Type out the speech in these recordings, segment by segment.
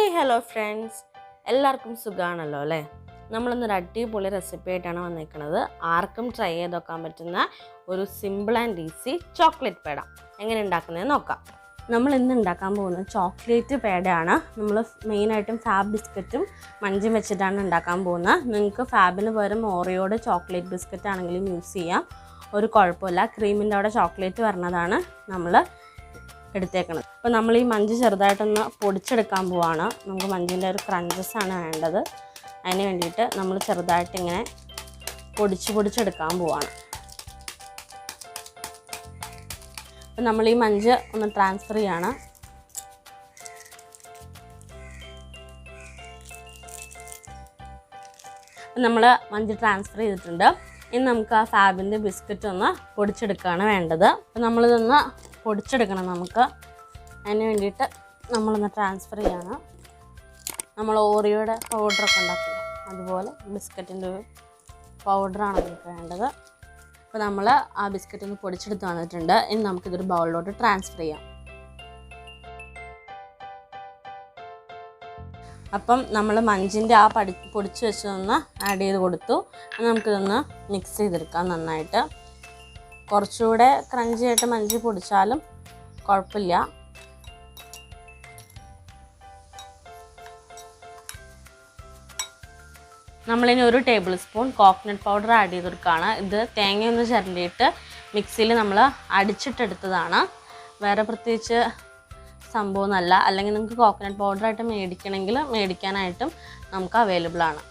Hey hello friends, എല്ലാവർക്കും സുഖമാണല്ലോ അല്ലേ? നമ്മളിന്നൊരു അടിപൊളി റെസിപ്പി ആയിട്ടാണ് വന്നിരിക്കുന്നത്. ആർക്കും ട്രൈ ചെയ്ത് നോക്കാൻ പറ്റുന്ന ഒരു simple and easy chocolate peda എങ്ങനെ ഉണ്ടാക്കുന്നതെന്ന് നോക്കാം. നമ്മൾ ഇന്ന് ഉണ്ടാക്കാൻ പോകുന്നത് ചോക്ലേറ്റ് പേടയാണ്. നമ്മൾ മെയിനായിട്ടും ഫാബ് ബിസ്ക്കറ്റും മഞ്ചും വെച്ചിട്ടാണ് ഉണ്ടാക്കാൻ പോകുന്നത്. നിങ്ങൾക്ക് ഫാബിന് പകരം ഓറിയോയുടെ ചോക്ലേറ്റ് ബിസ്ക്കറ്റ് ആണെങ്കിലും യൂസ് ചെയ്യാം, ഒരു കുഴപ്പമില്ല. ക്രീമിൻ്റെ അവിടെ ചോക്ലേറ്റ് വരുന്നതാണ് നമ്മൾ എടുത്തേക്കുന്നത്. അപ്പോൾ നമ്മൾ ഈ മഞ്ച് ചെറുതായിട്ടൊന്ന് പൊടിച്ചെടുക്കാൻ പോവാണ്. നമുക്ക് മഞ്ചിൻ്റെ ഒരു ക്രഞ്ചസ് ആണ് വേണ്ടത്. അതിന് വേണ്ടിയിട്ട് നമ്മൾ ചെറുതായിട്ട് ഇങ്ങനെ പൊടിച്ചെടുക്കാൻ പോവാണ്. അപ്പോൾ നമ്മൾ ഈ മഞ്ച് ഒന്ന് ട്രാൻസ്ഫർ ചെയ്യാണ്. നമ്മൾ മഞ്ച് ട്രാൻസ്ഫർ ചെയ്തിട്ടുണ്ട്. ഇനി നമുക്ക് ആ ഫാബിൻ്റെ ബിസ്ക്കറ്റ് ഒന്ന് പൊടിച്ചെടുക്കുകയാണ് വേണ്ടത്. അപ്പോൾ നമ്മളിതൊന്ന് പൊടിച്ചെടുക്കണം. നമുക്ക് അതിന് വേണ്ടിയിട്ട് നമ്മളൊന്ന് ട്രാൻസ്ഫർ ചെയ്യാണ്. നമ്മൾ ഓറിയോയുടെ പൗഡറൊക്കെ ഉണ്ടാക്കില്ല, അതുപോലെ ബിസ്ക്കറ്റിൻ്റെ ഒരു പൗഡറാണ് നമുക്ക് വേണ്ടത്. അപ്പോൾ നമ്മൾ ആ ബിസ്ക്കറ്റ് ഒന്ന് പൊടിച്ചെടുത്ത് വന്നിട്ടുണ്ട്. ഇനി നമുക്കിതൊരു ബൗളിലോട്ട് ട്രാൻസ്ഫർ ചെയ്യാം. അപ്പം നമ്മൾ മഞ്ചിൻ്റെ ആ പൊടിച്ച് വെച്ചതൊന്ന് ആഡ് ചെയ്ത് കൊടുത്തു. നമുക്കിതൊന്ന് മിക്സ് ചെയ്തെടുക്കാം നന്നായിട്ട്. കുറച്ചുകൂടെ ക്രഞ്ചി ആയിട്ട് മഞ്ചി പൊടിച്ചാലും കുഴപ്പമില്ല. നമ്മളിനി 1 table spoon coconut powder add ചെയ്ത് കൊടുക്കുകയാണ്. ഇത് തേങ്ങയൊന്ന് ചിരണ്ടിയിട്ട് മിക്സിയിൽ നമ്മൾ അടിച്ചിട്ടെടുത്തതാണ്. വേറെ പ്രത്യേകിച്ച് സംഭവമൊന്നുമല്ല. അല്ലെങ്കിൽ നിങ്ങൾക്ക് കോക്കനട്ട് പൗഡറായിട്ട് മേടിക്കാനായിട്ടും നമുക്ക് അവൈലബിൾ ആണ്.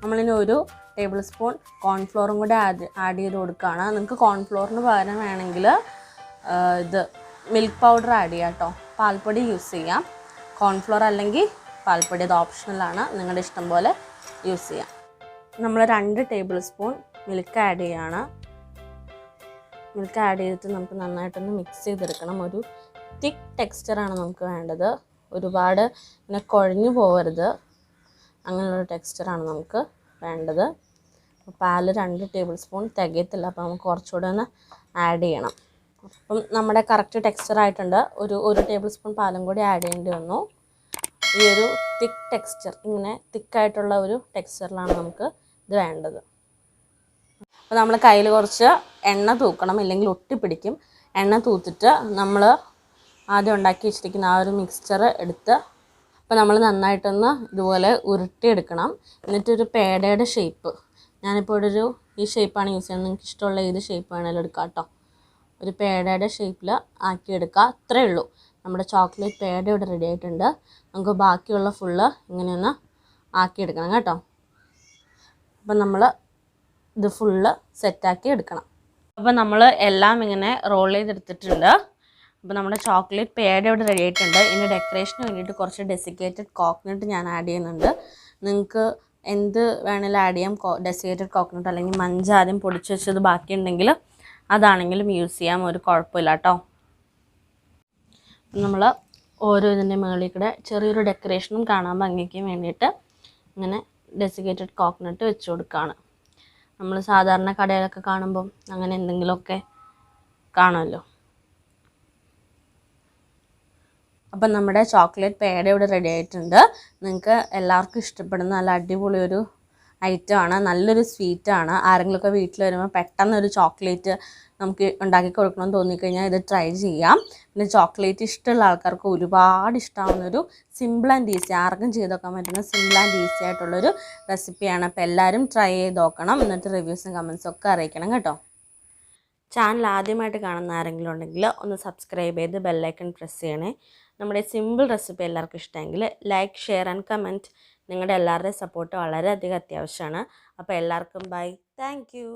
നമ്മളിനി 1 ടേബിൾ സ്പൂൺ കോൺഫ്ലോറും കൂടെ ആഡ് ചെയ്ത് കൊടുക്കുകയാണ്. നിങ്ങൾക്ക് കോൺഫ്ലോറിന് പകരം വേണമെങ്കിൽ ഇത് മിൽക്ക് പൗഡർ ആഡ് ചെയ്യാം കേട്ടോ. പാൽപ്പൊടി യൂസ് ചെയ്യാം. കോൺഫ്ലോർ അല്ലെങ്കിൽ പാൽപ്പൊടി അത് ഓപ്ഷണലാണ്, നിങ്ങളുടെ ഇഷ്ടം പോലെ യൂസ് ചെയ്യാം. നമ്മൾ 2 ടേബിൾ സ്പൂൺ മിൽക്ക് ആഡ് ചെയ്യുകയാണ്. മിൽക്ക് ആഡ് ചെയ്തിട്ട് നമുക്ക് നന്നായിട്ടൊന്ന് മിക്സ് ചെയ്തെടുക്കണം. ഒരു തിക്ക് ടെക്സ്ചറാണ് നമുക്ക് വേണ്ടത്. ഒരുപാട് ഇങ്ങനെ കുഴഞ്ഞു പോകരുത്, അങ്ങനെയുള്ളൊരു ടെക്സ്ചറാണ് നമുക്ക് വേണ്ടത്. പാൽ 2 ടേബിൾ സ്പൂൺ തികയത്തില്ല, അപ്പോൾ നമുക്ക് കുറച്ചുകൂടെ ഒന്ന് ആഡ് ചെയ്യണം. അപ്പം നമ്മുടെ കറക്റ്റ് ടെക്സ്ചറായിട്ടുണ്ട്. ഒരു ടേബിൾ സ്പൂൺ പാലും കൂടി ആഡ് ചെയ്യേണ്ടി വന്നു. ഈ ഒരു തിക്ക് ടെക്സ്ചർ, ഇങ്ങനെ തിക്കായിട്ടുള്ള ഒരു ടെക്സ്ചറിലാണ് നമുക്ക് ഇത് വേണ്ടത്. അപ്പോൾ നമ്മൾ കയ്യിൽ കുറച്ച് എണ്ണ തൂക്കണം, ഇല്ലെങ്കിൽ ഒട്ടിപ്പിടിക്കും. എണ്ണ തൂത്തിട്ട് നമ്മൾ ആദ്യം ഉണ്ടാക്കി വെച്ചിരിക്കുന്ന ആ ഒരു മിക്സ്ചർ എടുത്ത് അപ്പോൾ നമ്മൾ നന്നായിട്ടൊന്ന് ഇതുപോലെ ഉരുട്ടിയെടുക്കണം. എന്നിട്ടൊരു പേടയുടെ ഷേപ്പ്, ഞാനിപ്പോൾ ഈ ഷേപ്പാണ് യൂസ് ചെയ്യുന്നത്. നിങ്ങൾക്ക് ഇഷ്ടമുള്ള ഏത് ഷേപ്പ് വേണമെങ്കിലും എടുക്കാം കേട്ടോ. ഒരു പേടയുടെ ഷേപ്പിൽ ആക്കിയെടുക്കുക. അത്രയേ ഉള്ളൂ. നമ്മുടെ ചോക്ലേറ്റ് പേട ഇവിടെ റെഡി ആയിട്ടുണ്ട്. നമുക്ക് ബാക്കിയുള്ള ഫുള്ള് ഇങ്ങനെയൊന്ന് ആക്കിയെടുക്കണം കേട്ടോ. അപ്പം നമ്മൾ ഇത് ഫുള്ള് സെറ്റാക്കി എടുക്കണം. അപ്പോൾ നമ്മൾ എല്ലാം ഇങ്ങനെ റോൾ ചെയ്തെടുത്തിട്ടുണ്ട്. അപ്പോൾ നമ്മുടെ ചോക്ലേറ്റ് പേട ഇവിടെ റെഡി ആയിട്ടുണ്ട്. ഇതിൻ്റെ ഡെക്കറേഷന് വേണ്ടിയിട്ട് കുറച്ച് ഡെസിക്കേറ്റഡ് കോക്കനട്ട് ഞാൻ ആഡ് ചെയ്യുന്നുണ്ട്. നിങ്ങൾക്ക് എന്ത് വേണമെങ്കിലും ആഡ് ചെയ്യാം. ഡെസിക്കേറ്റഡ് കോക്കനട്ട് അല്ലെങ്കിൽ മഞ്ച് ആദ്യം പൊടിച്ച് വെച്ചത് ബാക്കിയുണ്ടെങ്കിൽ അതാണെങ്കിലും യൂസ് ചെയ്യാം, ഒരു കുഴപ്പമില്ല കേട്ടോ. നമ്മൾ ഓരോ ഇതിൻ്റെ മുകളിൽ കൂടെ ചെറിയൊരു ഡെക്കറേഷനും കാണാൻ ഭംഗിക്കും വേണ്ടിയിട്ട് ഇങ്ങനെ ഡെസിക്കേറ്റഡ് കോക്കനട്ട് വെച്ച് കൊടുക്കുകയാണ്. നമ്മൾ സാധാരണ കടയിലൊക്കെ കാണുമ്പം അങ്ങനെ എന്തെങ്കിലുമൊക്കെ കാണുമല്ലോ. അപ്പം നമ്മുടെ ചോക്ലേറ്റ് പേട ഇവിടെ റെഡി ആയിട്ടുണ്ട്. നിങ്ങൾക്ക് എല്ലാവർക്കും ഇഷ്ടപ്പെടുന്ന നല്ല അടിപൊളി ഒരു ഐറ്റമാണ്, നല്ലൊരു സ്വീറ്റാണ്. ആരെങ്കിലുമൊക്കെ വീട്ടിൽ വരുമ്പോൾ പെട്ടെന്നൊരു ചോക്ലേറ്റ് നമുക്ക് ഉണ്ടാക്കി കൊടുക്കണമെന്ന് തോന്നിക്കഴിഞ്ഞാൽ ഇത് ട്രൈ ചെയ്യാം. പിന്നെ ചോക്ലേറ്റ് ഇഷ്ടമുള്ള ആൾക്കാർക്ക് ഒരുപാട് ഇഷ്ടമാവുന്നൊരു സിമ്പിൾ ആൻഡ് ഈസി, ആർക്കും ചെയ്ത് നോക്കാൻ പറ്റുന്ന സിമ്പിൾ ആൻഡ് ഈസി ആയിട്ടുള്ളൊരു റെസിപ്പിയാണ്. അപ്പോൾ എല്ലാവരും ട്രൈ ചെയ്ത് നോക്കണം. എന്നിട്ട് റിവ്യൂസും കമൻസും ഒക്കെ അറിയിക്കണം കേട്ടോ. ചാനൽ ആദ്യമായിട്ട് കാണുന്ന ആരെങ്കിലും ഉണ്ടെങ്കിൽ ഒന്ന് സബ്സ്ക്രൈബ് ചെയ്ത് ബെല്ലൈക്കൺ പ്രസ് ചെയ്യണേ. നമ്മുടെ സിമ്പിൾ റെസിപ്പി എല്ലാവർക്കും ഇഷ്ടമെങ്കിൽ ലൈക്ക്, ഷെയർ ആൻഡ് കമൻറ്റ്. നിങ്ങളുടെ എല്ലാവരുടെയും സപ്പോർട്ട് വളരെയധികം അത്യാവശ്യമാണ്. അപ്പോൾ എല്ലാവർക്കും ബൈ, താങ്ക് യു.